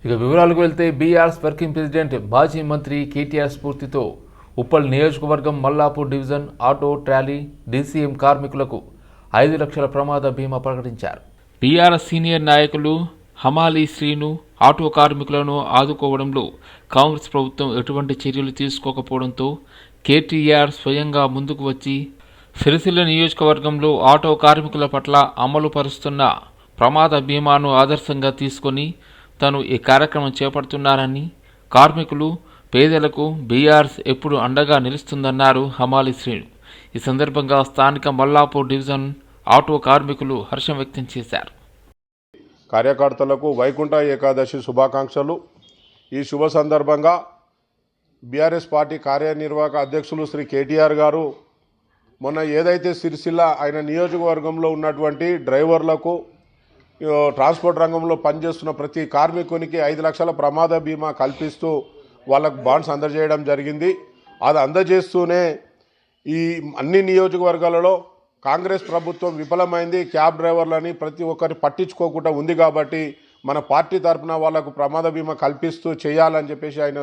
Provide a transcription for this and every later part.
ఇక వివరాలకు వెళ్తే బీఆర్ఎస్ వర్కింగ్ ప్రెసిడెంట్ మాజీ మంత్రి కేటీఆర్ స్ఫూర్తితో ఉప్పల్ నియోజకవర్గం Mallapur division auto trolley DCM కార్మికులకు 5 లక్షల ప్రమాద బీమా ప్రకటించారు. బీఆర్ఎస్ సీనియర్ నాయకులు హమాలీ శ్రీను ఆటో కార్మికులను ఆదుకోవడంలో కాంగ్రెస్ ప్రభుత్వం ఎటువంటి చర్యలు తీసుకోకపోవడంతో కేటీఆర్ స్వయంగా ముందుకు వచ్చి సిరిసిల్ల నియోజకవర్గంలో ఆటో కార్మికుల పట్ల అమలు పరుస్తున్న ప్రమాద బీమాను ఆదర్శంగా తీసుకొని తాను ఈ కార్యక్రమం చేపడుతున్నారని, కార్మికులు పేదలకు బీఆర్ఎస్ ఎప్పుడు అండగా నిలుస్తుందన్నారు హమాలీ శ్రీను. ఈ సందర్భంగా స్థానిక మల్లాపూర్ డివిజన్ ఆటో కార్మికులు హర్షం వ్యక్తం చేశారు. కార్యకర్తలకు వైకుంఠ ఏకాదశి శుభాకాంక్షలు. ఈ శుభ సందర్భంగా బీఆర్ఎస్ పార్టీ కార్యనిర్వాహక అధ్యక్షులు శ్రీ కేటీఆర్ గారు మొన్న ఏదైతే సిరిసిల్ల ఆయన నియోజకవర్గంలో ఉన్నటువంటి డ్రైవర్లకు, ట్రాన్స్పోర్ట్ రంగంలో పనిచేస్తున్న ప్రతి కార్మికునికి 5 లక్షల ప్రమాద బీమా కల్పిస్తూ వాళ్ళకు బాండ్స్ అందజేయడం జరిగింది. అది అందజేస్తూనే ఈ అన్ని నియోజకవర్గాలలో కాంగ్రెస్ ప్రభుత్వం విఫలమైంది, క్యాబ్ డ్రైవర్లని ప్రతి ఒక్కరి పట్టించుకోకుండా ఉంది కాబట్టి మన పార్టీ తరఫున వాళ్ళకు ప్రమాద బీమా కల్పిస్తూ చేయాలని చెప్పేసి ఆయన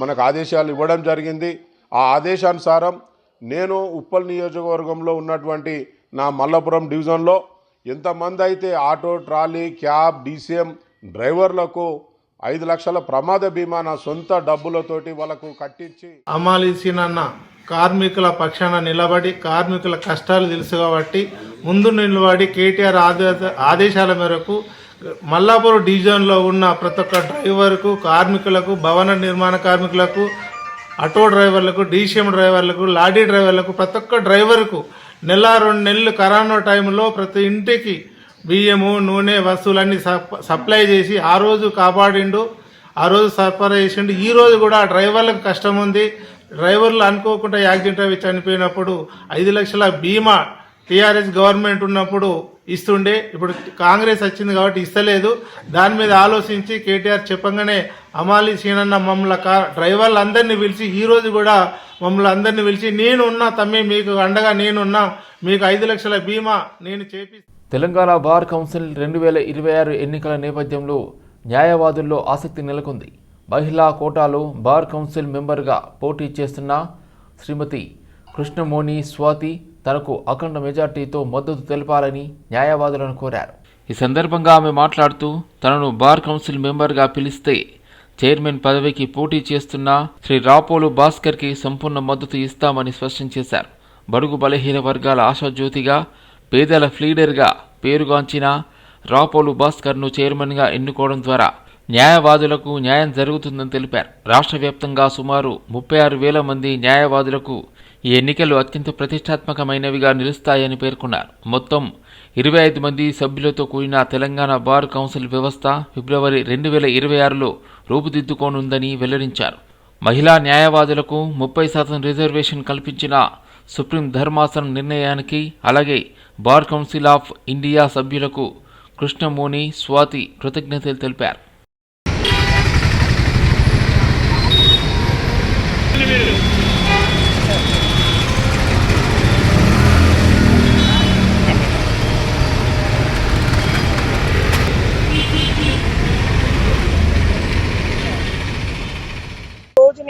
మనకు ఆదేశాలు ఇవ్వడం జరిగింది. ఆ ఆదేశానుసారం నేను ఉప్పల్ నియోజకవర్గంలో ఉన్నటువంటి నా మల్లాపురం డివిజన్లో ఎంతమంది అయితే ఆటో ట్రాలీ క్యాబ్ డీసీఎం డ్రైవర్లకు 5 లక్షల ప్రమాద బీమా నా సొంత డబ్బులతోటి వాళ్ళకు కట్టించి హమాలీ శ్రీనన్న కార్మికుల పక్షాన నిలబడి కార్మికుల కష్టాలు తెలుసు కాబట్టి ముందు నిలబడి కేటీఆర్ ఆదేశాల మేరకు మల్లాపూర్ డివిజన్లో ఉన్న ప్రతి ఒక్క డ్రైవర్కు, కార్మికులకు, భవన నిర్మాణ కార్మికులకు, ఆటో డ్రైవర్లకు, డీసీఎం డ్రైవర్లకు, లాడీ డ్రైవర్లకు, ప్రతి ఒక్క డ్రైవర్కు నెల 2 నెలలు కరోనా టైంలో ప్రతి ఇంటికి బియ్యము, నూనె వస్తువులన్నీ సప్లై చేసి ఆ రోజు కాపాడిండు, ఆ రోజు సరఫరా చేసిండు. ఈ రోజు కూడా డ్రైవర్లకు కష్టం ఉంది. డ్రైవర్లు అనుకోకుండా యాక్సిడెంట్ అవి చనిపోయినప్పుడు 5 లక్షల బీమా టీఆర్ఎస్ గవర్నమెంట్ ఉన్నప్పుడు ఇస్తుండే. ఇప్పుడు కాంగ్రెస్ వచ్చింది కాబట్టి ఇస్తలేదు. దాని మీద ఆలోచించి కేటీఆర్ చెప్పగానే హమాలీ సీనన్న మమ్మల్ని డ్రైవర్లు అందరినీ పిలిచి ఈ రోజు కూడా మమ్మల్ని అందరినీ పిలిచి నేనున్నా తమ్మి, మీకు అండగా నేనున్నా, మీకు 5 లక్షల బీమా నేను చేపి. తెలంగాణ బార్ కౌన్సిల్ 2026 ఎన్నికల నేపథ్యంలో న్యాయవాదుల్లో ఆసక్తి నెలకొంది. మహిళా కోటాలో బార్ కౌన్సిల్ మెంబర్గా పోటీ చేస్తున్న శ్రీమతి కృష్ణమోని స్వాతి తనకు అఖండ మెజార్టీతో మద్దతు తెలపాలని న్యాయవాదులను కోరారు. ఈ సందర్భంగా ఆమె మాట్లాడుతూ తనను బార్ కౌన్సిల్ మెంబర్గా పిలిస్తే చైర్మన్ పదవికి పోటీ చేస్తున్న శ్రీ రాపోలు భాస్కర్కి సంపూర్ణ మద్దతు ఇస్తామని స్పష్టం చేశారు. బడుగు బలహీన వర్గాల ఆశాజ్యోతిగా, పేదల ఫ్లీడర్గా పేరుగాంచిన రాపోలు భాస్కర్ను చైర్మన్గా ఎన్నుకోవడం ద్వారా న్యాయవాదులకు న్యాయం జరుగుతుందని తెలిపారు. రాష్ట్ర వ్యాప్తంగా సుమారు 36,000 మంది న్యాయవాదులకు ఈ ఎన్నికలు అత్యంత ప్రతిష్టాత్మకమైనవిగా నిలుస్తాయని పేర్కొన్నారు. మొత్తం 25 మంది సభ్యులతో కూడిన తెలంగాణ బార్ కౌన్సిల్ వ్యవస్థ ఫిబ్రవరి 2026లో రూపుదిద్దుకోనుందని వెల్లడించారు. మహిళా న్యాయవాదులకు 30% రిజర్వేషన్ కల్పించిన సుప్రీం ధర్మాసనం నిర్ణయానికి, అలాగే బార్ కౌన్సిల్ ఆఫ్ ఇండియా సభ్యులకు కృష్ణమోని స్వాతి కృతజ్ఞతలు తెలిపారు.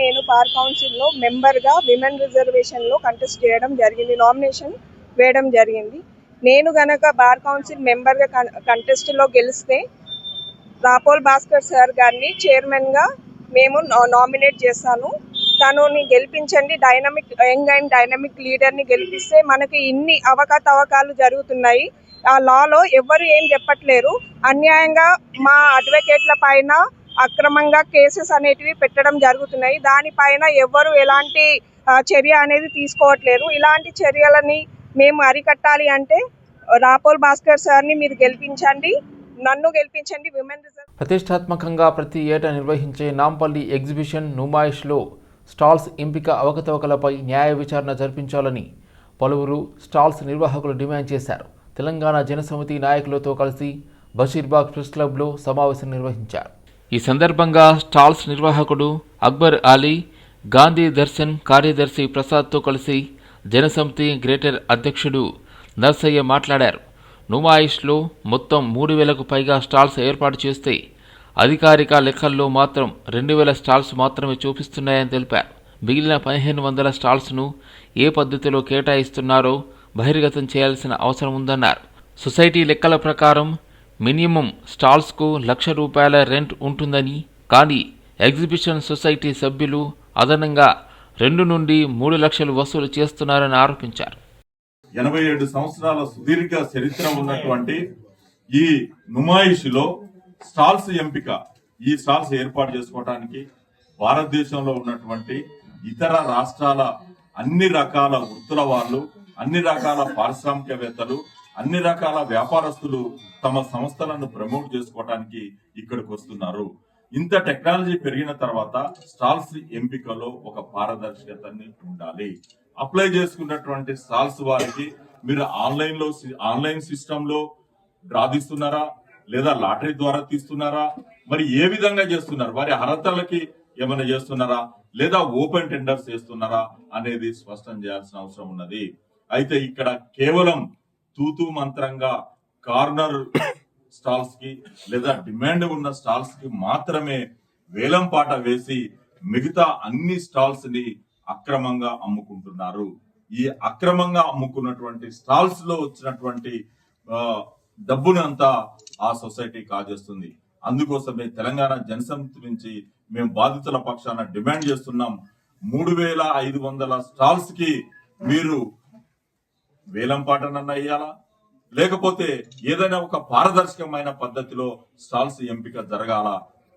నేను బార్ కౌన్సిల్లో మెంబర్గా విమెన్ రిజర్వేషన్లో కంటెస్ట్ చేయడం జరిగింది, నామినేషన్ వేయడం జరిగింది. నేను గనక బార్ కౌన్సిల్ మెంబర్గా కంటెస్ట్లో గెలిస్తే రాపోల్ భాస్కర్ సార్ గారిని చైర్మన్గా మేము నామినేట్ చేస్తాను. తనని గెలిపించండి, యంగ్ అండ్ డైనమిక్ లీడర్ని గెలిపిస్తే మనకి ఇన్ని అవకతవకాలు జరుగుతున్నాయి. ఆ లాలో ఎవరు ఏం చెప్పట్లేరు. అన్యాయంగా మా అడ్వకేట్ల పైన అక్రమంగా కేసెస్ అనేటివి పెట్టడం జరుగుతున్నాయి. దానిపైన ఎవరు ఎలాంటి చర్య అనేది తీసుకోవట్లేదు. ఇలాంటి చర్యలని మేము అరికట్టాలి అంటే రాపోల్ భాస్కర్ సార్ని మీరు గెలిపించండి, నన్ను గెలిపించండి. విమెన్ రిజర్వ్ ప్రతిష్టాత్మకంగా ప్రతి ఏటా నిర్వహించే నాంపల్లి ఎగ్జిబిషన్ నుమాయిష్లో స్టాల్స్ ఎంపిక అవకతవకలపై న్యాయ విచారణ జరిపించాలని పలువురు స్టాల్స్ నిర్వాహకులు డిమాండ్ చేశారు. తెలంగాణ జనసమితి నాయకులతో కలిసి బషీర్బాగ్ ప్రెస్ క్లబ్లో సమావేశం నిర్వహించారు. ఈ సందర్భంగా స్టాల్స్ నిర్వాహకుడు అక్బర్ అలీ, గాంధీ దర్శన్ కార్యదర్శి ప్రసాద్తో కలిసి జనసమితి గ్రేటర్ అధ్యక్షుడు నర్సయ్య మాట్లాడారు. నుమాయిష్లో మొత్తం 3,000కు పైగా స్టాల్స్ ఏర్పాటు చేస్తే అధికారిక లెక్కల్లో మాత్రం 2000 స్టాల్స్ మాత్రమే చూపిస్తున్నాయని తెలిపారు. మిగిలిన 1500 స్టాల్స్ను ఏ పద్ధతిలో కేటాయిస్తున్నారో బహిర్గతం చేయాల్సిన అవసరం ఉందన్నారు. సొసైటీ లెక్కల ప్రకారం మినిమం స్టాల్స్కు ₹1,00,000 రెంట్ ఉంటుందని, కానీ ఎగ్జిబిషన్ సొసైటీ సభ్యులు అదనంగా 2 నుండి 3 లక్షలు వసూలు చేస్తున్నారని ఆరోపించారు. 87 సంవత్సరాల సుదీర్ఘ చరిత్ర ఉన్నటువంటి ఈ నుమాయిషిలో స్టాల్స్ ఎంపిక, ఈ స్టాల్స్ ఏర్పాటు చేసుకోవడానికి భారతదేశంలో ఉన్నటువంటి ఇతర రాష్ట్రాల అన్ని రకాల వృత్తుల వాళ్ళు, అన్ని రకాల పారిశ్రామికవేత్తలు, అన్ని రకాల వ్యాపారస్తులు తమ సంస్థలను ప్రమోట్ చేసుకోవడానికి ఇక్కడికి వస్తున్నారు. ఇంత టెక్నాలజీ పెరిగిన తర్వాత స్టాల్స్ ఎంపికలో ఒక పారదర్శకతని ఉండాలి. అప్లై చేసుకున్నటువంటి స్టాల్స్ వారికి మీరు ఆన్లైన్ సిస్టమ్ లో డ్రా తీస్తున్నారా, లేదా లాటరీ ద్వారా తీస్తున్నారా, మరి ఏ విధంగా చేస్తున్నారు, వారి అర్హతలకి ఏమైనా చేస్తున్నారా, లేదా ఓపెన్ టెండర్స్ చేస్తున్నారా అనేది స్పష్టం చేయాల్సిన అవసరం ఉన్నది. అయితే ఇక్కడ కేవలం తూతూ మంత్రంగా కార్నర్ స్టాల్స్ కి లేదా డిమాండ్ ఉన్న స్టాల్స్ కి మాత్రమే వేలం పాట వేసి మిగతా అన్ని స్టాల్స్ ని అక్రమంగా అమ్ముకుంటున్నారు. ఈ అక్రమంగా అమ్ముకున్నటువంటి స్టాల్స్ లో వచ్చినటువంటి డబ్బును అంతా ఆ సొసైటీ కాజేస్తుంది. అందుకోసమే తెలంగాణ జనసమితి నుంచి మేము బాధితుల పక్షాన డిమాండ్ చేస్తున్నాం. 3500 స్టాల్స్ కి మీరు వేలం పాటనన్నా వేయాలా, లేకపోతే ఏదైనా ఒక పారదర్శకమైన పద్ధతిలో స్టాల్స్ ఎంపిక జరగాల.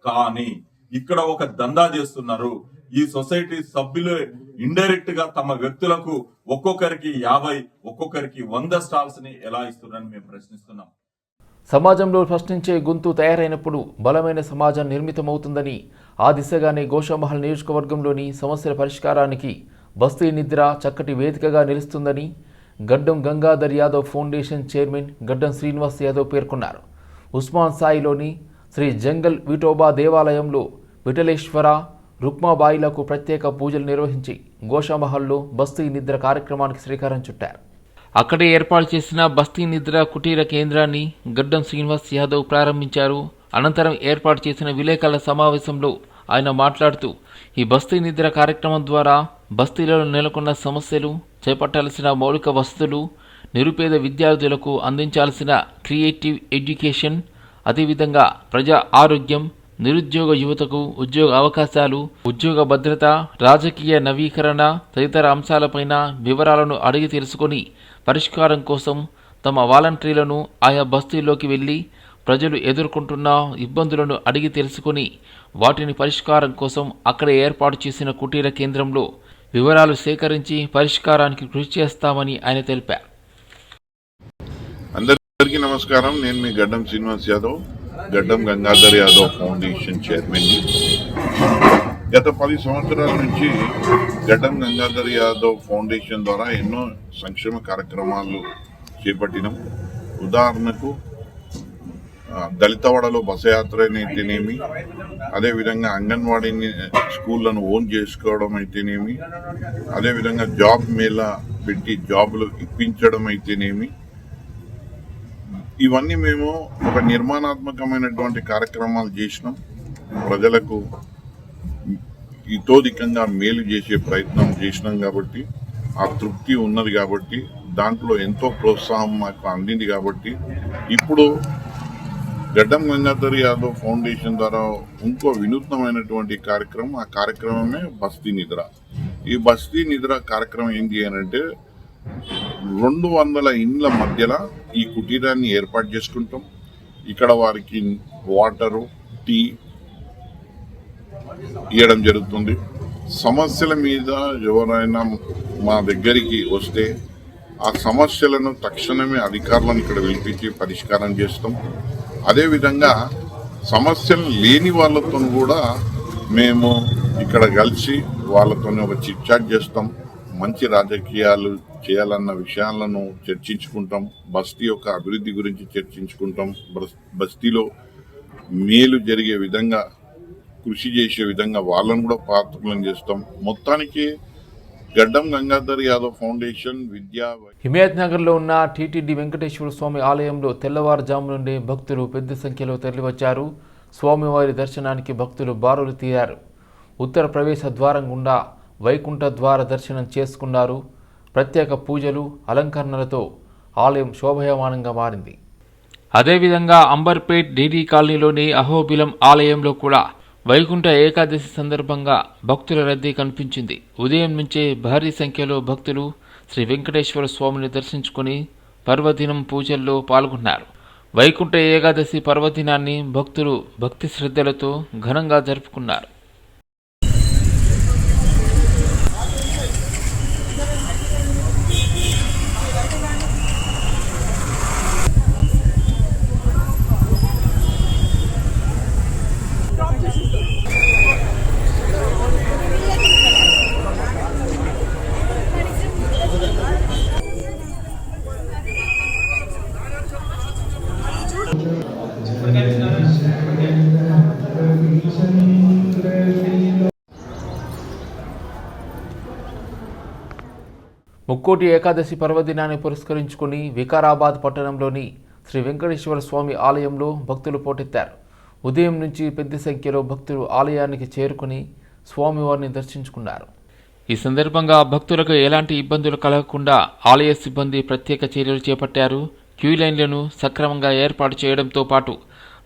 కానీ ఇక్కడ ఒక దందా చేస్తున్నారు. ఈ సొసైటీ సభ్యులు ఇండైరెక్ట్ గా తమ వ్యక్తులకు ఒక్కొక్కరికి 50, ఒక్కొక్కరికి 100 స్టాల్స్ ని ఎలా ఇస్తున్నారని మేము ప్రశ్నిస్తున్నాం. సమాజంలో ప్రశ్నించే గొంతు తయారైనప్పుడు బలమైన సమాజం నిర్మితమవుతుందని, ఆ దిశగానే గోషామహల్ నియోజకవర్గంలోని సమస్యల పరిష్కారానికి బస్తీ నిద్ర చక్కటి వేదికగా నిలుస్తుందని గడ్డం గంగాధర్ యాదవ్ ఫౌండేషన్ చైర్మన్ గడ్డం శ్రీనివాస్ యాదవ్ పేర్కొన్నారు. ఉస్మాన్ సాయిలోని శ్రీ జంగల్ విఠోబా దేవాలయంలో విఠలేశ్వర, రుక్మాబాయిలకు ప్రత్యేక పూజలు నిర్వహించి గోషామహల్లో బస్తీ నిద్ర కార్యక్రమానికి శ్రీకారం చుట్టారు. అక్కడే ఏర్పాటు చేసిన బస్తీ నిద్ర కుటీర కేంద్రాన్ని గడ్డం శ్రీనివాస్ యాదవ్ ప్రారంభించారు. అనంతరం ఏర్పాటు చేసిన విలేకరుల సమావేశంలో ఆయన మాట్లాడుతూ, ఈ బస్తీ నిద్ర కార్యక్రమం ద్వారా బస్తీలలో నెలకొన్న సమస్యలు, చేపట్టాల్సిన మౌలిక వసతులు, నిరుపేద విద్యార్థులకు అందించాల్సిన క్రియేటివ్ ఎడ్యుకేషన్, అదేవిధంగా ప్రజా ఆరోగ్యం, నిరుద్యోగ యువతకు ఉద్యోగ అవకాశాలు, ఉద్యోగ భద్రత, రాజకీయ నవీకరణ తదితర అంశాలపైన వివరాలను అడిగి తెలుసుకొని పరిష్కారం కోసం తమ వాలంటీర్లను ఆయా బస్తీల్లోకి వెళ్లి ప్రజలు ఎదుర్కొంటున్న ఇబ్బందులను అడిగి తెలుసుకొని వాటిని పరిష్కారం కోసం అక్కడే ఏర్పాటు చేసిన కుటీర కేంద్రంలో వివరాలు సేకరించి పరిష్కారానికి కృషి చేస్తామని ఆయన తెలిపారు. అందరికీ నమస్కారం. నేను మీ గడ్డం శ్రీనివాస్ యాదవ్, గడ్డం గంగాధర్ యాదవ్ ఫౌండేషన్ చైర్మన్. గత 10 సంవత్సరాల నుంచి గడ్డం గంగాధర్ యాదవ్ ఫౌండేషన్ ద్వారా ఎన్నో సంక్షేమ కార్యక్రమాలు చేపట్టినాం. ఉదాహరణకు దళితవాడలో బస యాత్ర అయితేనేమి, అదేవిధంగా అంగన్వాడీని స్కూళ్లను ఓన్ చేసుకోవడం అయితేనేమి, అదేవిధంగా జాబ్ మేళా పెట్టి జాబులు ఇప్పించడం అయితేనేమి, ఇవన్నీ మేము ఒక నిర్మాణాత్మకమైనటువంటి కార్యక్రమాలు చేసినాం. ప్రజలకు ఇతోధికంగా మేలు చేసే ప్రయత్నం చేసినాం కాబట్టి ఆ తృప్తి ఉన్నది, కాబట్టి దాంట్లో ఎంతో ప్రోత్సాహం మాకు అందింది. కాబట్టి ఇప్పుడు గడ్డం గంగాధర్ యాదవ్ ఫౌండేషన్ ద్వారా ఇంకో వినూత్నమైనటువంటి కార్యక్రమం, ఆ కార్యక్రమమే బస్తీ నిద్ర. ఈ బస్తీ నిద్ర కార్యక్రమం ఏంటి అని అంటే 200 ఇండ్ల మధ్యలో ఈ కుటీరాన్ని ఏర్పాటు చేసుకుంటాం. ఇక్కడ వారికి వాటరు, టీ ఇవ్వడం జరుగుతుంది. సమస్యల మీద ఎవరైనా మా దగ్గరికి వస్తే ఆ సమస్యలను తక్షణమే అధికారులను ఇక్కడ పిలిపించి పరిష్కారం చేస్తాం. అదేవిధంగా సమస్యలు లేని వాళ్ళతో కూడా మేము ఇక్కడ కలిసి వాళ్ళతో ఒక చిట్ చాట్ చేస్తాం. మంచి రాజకీయాలు చేయాలన్న విషయాలను చర్చించుకుంటాం. బస్తీ యొక్క అభివృద్ధి గురించి చర్చించుకుంటాం. బస్తీలో మేలు జరిగే విధంగా, కృషి చేసే విధంగా వాళ్ళను కూడా పాత్రలను చేస్తాం. మొత్తానికి గడ్డం గంగాధర్ యాదవ్ ఫౌండేషన్ విద్యా హిమాయత్ నగర్లో ఉన్న టీటీడీ వెంకటేశ్వర స్వామి ఆలయంలో తెల్లవారుజాము నుండి భక్తులు పెద్ద సంఖ్యలో తరలివచ్చారు. స్వామివారి దర్శనానికి భక్తులు బారులు తీరారు. ఉత్తర ప్రవేశ ద్వారం గుండా వైకుంఠ ద్వార దర్శనం చేసుకున్నారు. ప్రత్యేక పూజలు, అలంకరణలతో ఆలయం శోభాయమానంగా మారింది. అదేవిధంగా అంబర్పేట్ డీడీ కాలనీలోని అహోబిలం ఆలయంలో కూడా వైకుంఠ ఏకాదశి సందర్భంగా భక్తుల రద్దీ కనిపించింది. ఉదయం నుంచే భారీ సంఖ్యలో భక్తులు శ్రీ వెంకటేశ్వర స్వామిని దర్శించుకుని పర్వదినం పూజల్లో పాల్గొన్నారు. వైకుంఠ ఏకాదశి పర్వదినాన్ని భక్తులు భక్తి శ్రద్ధలతో ఘనంగా జరుపుకున్నారు. ముక్కోటి ఏకాదశి పర్వదినాన్ని పురస్కరించుకుని వికారాబాద్ పట్టణంలోని శ్రీ వెంకటేశ్వర స్వామి ఆలయంలో భక్తులు పోటెత్తారు. ఉదయం నుంచి పెద్ద సంఖ్యలో భక్తులు ఆలయానికి చేరుకుని స్వామివారిని దర్శించుకున్నారు. ఈ సందర్భంగా భక్తులకు ఎలాంటి ఇబ్బందులు కలగకుండా ఆలయ సిబ్బంది ప్రత్యేక చర్యలు చేపట్టారు. క్యూ లైన్లను సక్రమంగా ఏర్పాటు చేయడంతో పాటు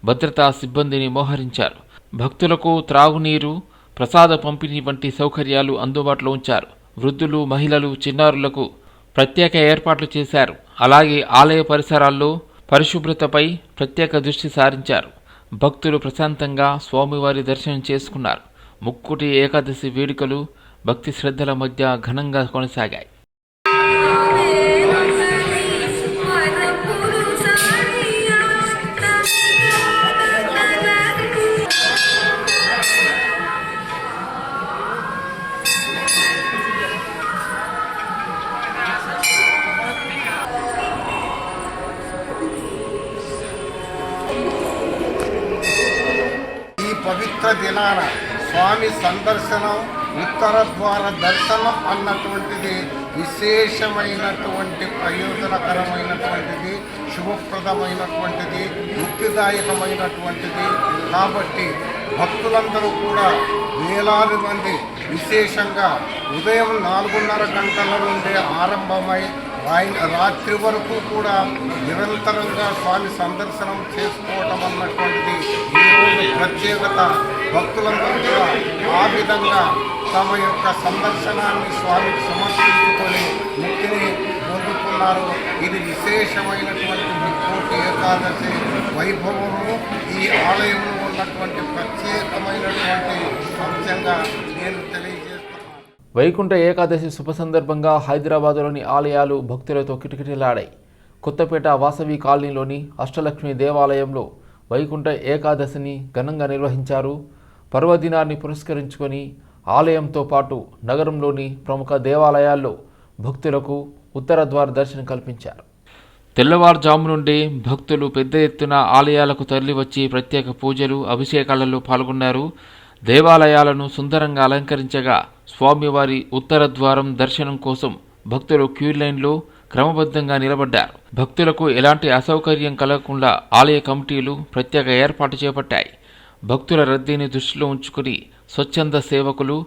భద్రతా సిబ్బందిని మోహరించారు. భక్తులకు త్రాగునీరు, ప్రసాద పంపిణీ వంటి సౌకర్యాలు అందుబాటులో ఉంచారు. వృద్ధులు, మహిళలు, చిన్నారులకు ప్రత్యేక ఏర్పాట్లు చేశారు. అలాగే ఆలయ పరిసరాల్లో పరిశుభ్రతపై ప్రత్యేక దృష్టి సారించారు. భక్తులు ప్రశాంతంగా స్వామివారి దర్శనం చేసుకున్నారు. ముక్కోటి ఏకాదశి వేడుకలు భక్తి శ్రద్ధల మధ్య ఘనంగా కొనసాగాయి. పవిత్ర దినాన స్వామి సందర్శనం, ఉత్తర ద్వార దర్శనం అన్నటువంటిది విశేషమైనటువంటి ప్రయోజనకరమైనటువంటిది, శుభప్రదమైనటువంటిది, ముక్తిదాయకమైనటువంటిది. కాబట్టి భక్తులందరూ కూడా వేలాది మంది విశేషంగా ఉదయం 4:30 గంటల నుండి ఆరంభమై రాత్రి వరకు కూడా నిరంతరంగా స్వామి సందర్శనం చేసుకోవటం అన్నటువంటిది ఈరోజు ప్రత్యేకత. భక్తులందరూ కూడా ఆ విధంగా తమ యొక్క సందర్శనాన్ని స్వామికి సమర్పించుకొని ముక్తిని పొందుతున్నారు. ఇది విశేషమైనటువంటి ముక్కోటి ఏకాదశి వైభవము, ఈ ఆలయంలో ఉన్నటువంటి ప్రత్యేకమైనటువంటి అంశంగా నేను తెలియజేస్తున్నాను. వైకుంఠ ఏకాదశి శుభ సందర్భంగా హైదరాబాదులోని ఆలయాలు భక్తులతో కిటకిటలాడాయి. కొత్తపేట వాసవి కాలనీలోని అష్టలక్ష్మి దేవాలయంలో వైకుంఠ ఏకాదశిని ఘనంగా నిర్వహించారు. పర్వదినాన్ని పురస్కరించుకొని ఆలయంతో పాటు నగరంలోని ప్రముఖ దేవాలయాల్లో భక్తులకు ఉత్తర ద్వార దర్శనం కల్పించారు. తెల్లవారుజాము నుండే భక్తులు పెద్ద ఎత్తున ఆలయాలకు తరలివచ్చి ప్రత్యేక పూజలు, అభిషేకాలలో పాల్గొన్నారు. దేవాలయాలను సుందరంగా అలంకరించగా స్వామివారి ఉత్తర ద్వారం దర్శనం కోసం భక్తులు క్యూ లైన్లో క్రమబద్ధంగా నిలబడ్డారు. భక్తులకు ఎలాంటి అసౌకర్యం కలగకుండా ఆలయ కమిటీలు ప్రత్యేక ఏర్పాటు చేపట్టాయి. భక్తుల రద్దీని దృష్టిలో ఉంచుకుని స్వచ్ఛంద సేవకులు,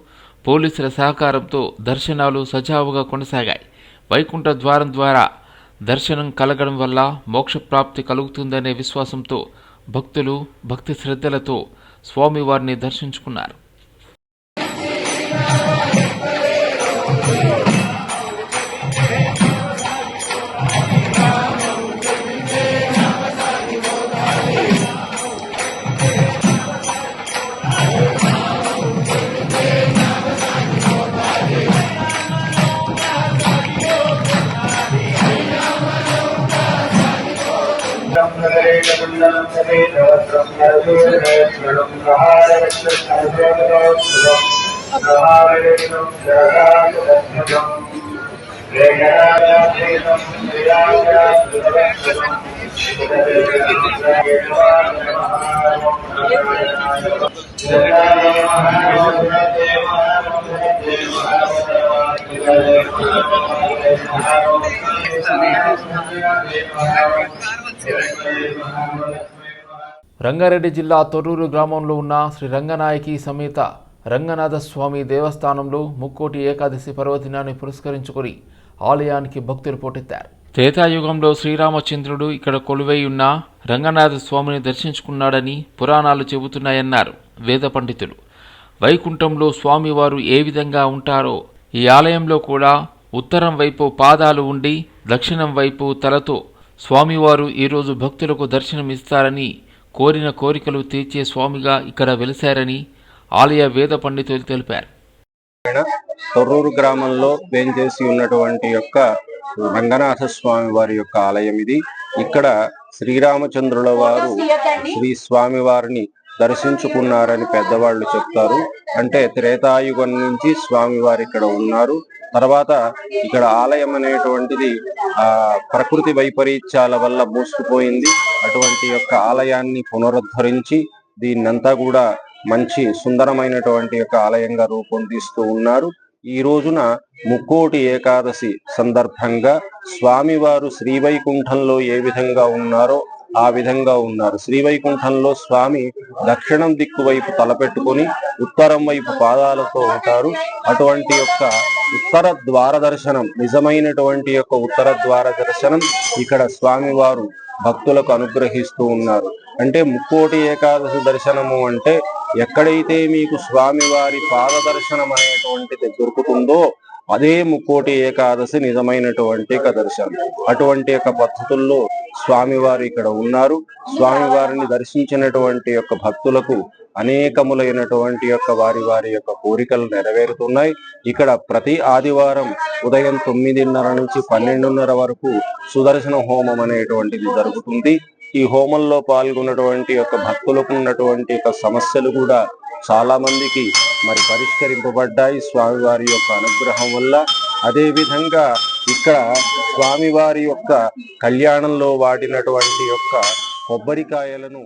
పోలీసుల సహకారంతో దర్శనాలు సజావుగా కొనసాగాయి. వైకుంఠ ద్వారం ద్వారా దర్శనం కలగడం వల్ల మోక్షప్రాప్తి కలుగుతుందనే విశ్వాసంతో భక్తులు భక్తి శ్రద్ధలతో స్వామివారిని దర్శించుకున్నారు. రంగారెడ్డి జిల్లా తొర్రూరు గ్రామంలో ఉన్న శ్రీ రంగనాయకి సమేత రంగనాథ స్వామి దేవస్థానంలో ముక్కోటి ఏకాదశి పర్వదినాన్ని పురస్కరించుకొని ఆలయానికి భక్తులు పోటెత్తారు. త్రేతాయుగంలో శ్రీరామచంద్రుడు ఇక్కడ కొలువై ఉన్న రంగనాథ స్వామిని దర్శించుకున్నాడని పురాణాలు చెబుతున్నాయన్నారు వేద పండితులు. వైకుంఠంలో స్వామివారు ఏ విధంగా ఉంటారో ఈ ఆలయంలో కూడా ఉత్తరం వైపు పాదాలు ఉండి దక్షిణం వైపు తలతో స్వామివారు ఈరోజు భక్తులకు దర్శనమిస్తారని, కోరిన కోరికలు తీర్చే స్వామిగా ఇక్కడ వెలిశారని ఆలయ వేద పండితులు తెలిపారు. తొర్రూరు గ్రామంలో వేంచేసి ఉన్నటువంటి యొక్క రంగనాథ స్వామి వారి యొక్క ఆలయం ఇది. ఇక్కడ శ్రీరామచంద్రుల వారు శ్రీ స్వామి వారిని దర్శించుకున్నారని పెద్దవాళ్ళు చెప్తారు. అంటే త్రేతాయుగం నుంచి స్వామివారు ఇక్కడ ఉన్నారు. తర్వాత ఇక్కడ ఆలయం అనేటువంటిది ప్రకృతి వైపరీత్యాల వల్ల మూసుకుపోయింది. అటువంటి యొక్క ఆలయాన్ని పునరుద్ధరించి దీన్నంతా కూడా మంచి సుందరమైనటువంటి యొక్క ఆలయంగా రూపొందిస్తూ ఉన్నారు. ఈ రోజున ముక్కోటి ఏకాదశి సందర్భంగా స్వామివారు శ్రీవైకుంఠంలో ఏ విధంగా ఉన్నారో ఆ విధంగా ఉన్నారు. శ్రీవైకుంఠంలో స్వామి దక్షిణం దిక్కు వైపు తలపెట్టుకొని ఉత్తరం వైపు పాదాలతో ఉంటారు. అటువంటి యొక్క ఉత్తర ద్వార దర్శనం, నిజమైనటువంటి యొక్క ఉత్తర ద్వార దర్శనం ఇక్కడ స్వామివారు భక్తులకు అనుగ్రహిస్తూ ఉన్నారు. అంటే ముక్కోటి ఏకాదశి దర్శనము అంటే ఎక్కడైతే మీకు స్వామివారి పాద దర్శనం అనేటువంటిది దొరుకుతుందో అదే ముక్కోటి ఏకాదశి నిజమైనటువంటి యొక్క దర్శనం. అటువంటి యొక్క పద్ధతుల్లో స్వామివారు ఇక్కడ ఉన్నారు. స్వామివారిని దర్శించినటువంటి యొక్క భక్తులకు అనేకములైనటువంటి యొక్క వారి యొక్క కోరికలు నెరవేరుతున్నాయి. ఇక్కడ ప్రతి ఆదివారం ఉదయం 9:30 నుంచి 12:30 వరకు సుదర్శన హోమం అనేటువంటిది జరుగుతుంది. ఈ హోమంలో పాల్గొన్నటువంటి యొక్క భక్తులకు ఉన్నటువంటి యొక్క సమస్యలు కూడా చాలా మందికి మరి పరిష్కరింపబడ్డాయి స్వామివారి యొక్క అనుగ్రహం వల్ల. అదే విధంగా ఇక్కడ స్వామివారి యొక్క కళ్యాణంలో వాడినటువంటి యొక్క కొబ్బరికాయలను